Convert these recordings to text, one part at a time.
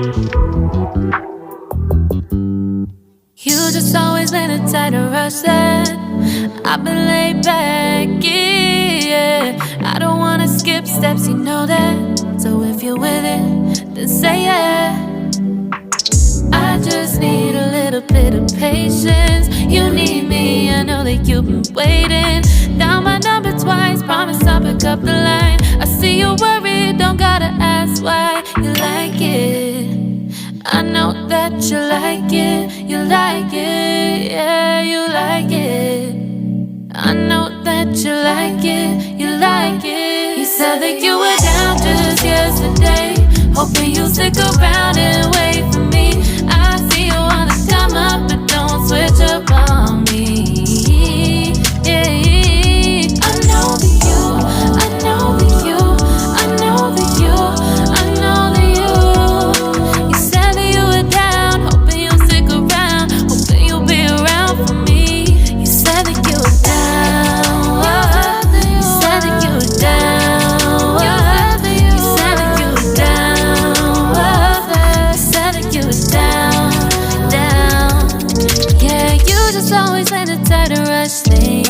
You just always been a tighter rush that I've been laid back, yeah. I don't wanna skip steps, you know that. So if you're with it, then say yeah. I just need a little bit of patience. You need me, I know that you've been waiting. Down my number twice, promise I'll pick up the line. I see you worried, don't gotta ask why. You like it, I know that you like it. You like it, yeah, you like it. I know that you like it, you like it. You said that you were down just yesterday, hoping you'll stick around and wait for me. I see you wanna come up, but don't switch up on me. Yeah, I know that you, I know that you, I know that you, I know that you. You said that you were down, hoping you'll stick around, hoping you'll be around for me. You said that you were down, you said that you were down, you said that you were down, you said that you were down, down. Yeah, you just always been a tighter rush thing.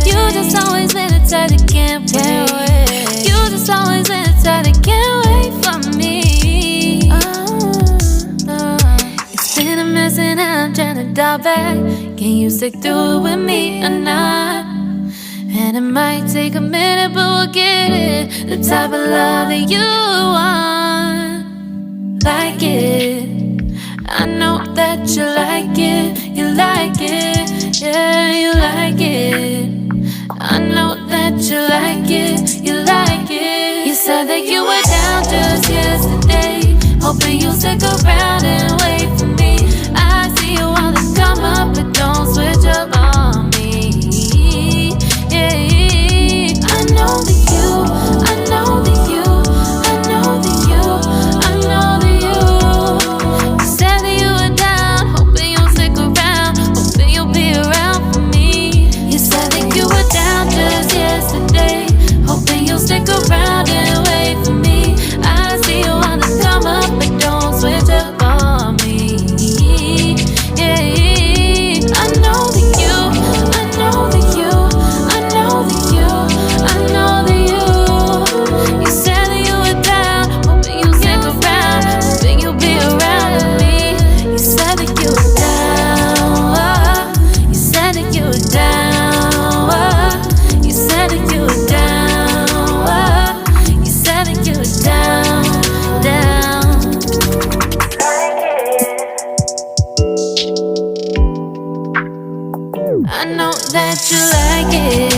You just always been a type that can't wait. You just always been a type that can't wait for me. It's been a mess and I'm trying to dial back. Can you stick through it with me or not? And it might take a minute, but we'll get it. The type of love that you want. Like it, I know that you like it. You like it, yeah, you like it. I know that you like it, you like it. You said that you were down just yesterday, hoping you'll stick around and wait for me. I see you wanna come up, but don't switch up on me. Yeah, I know that you, I know that you, I know that you, I know that you. You said that you were down, hoping you'll stick around, hoping you'll be around for me. You said that you were down just yesterday, hoping you'll stick around and wait for me. I see you wanna come up, but don't switch up on me. Yeah, I know that you, I know that you, I know that you, I know that you. You said that you were down, hoping you'll stick around, hoping you'll be around with me. You said that you were down, you said that you were down, you said that you were down, you said that you were down, down. I know that you like it.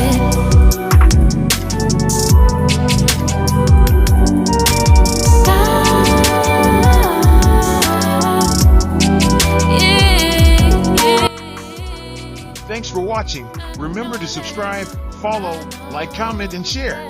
Thanks for watching. Remember to subscribe, follow, like, comment, and share.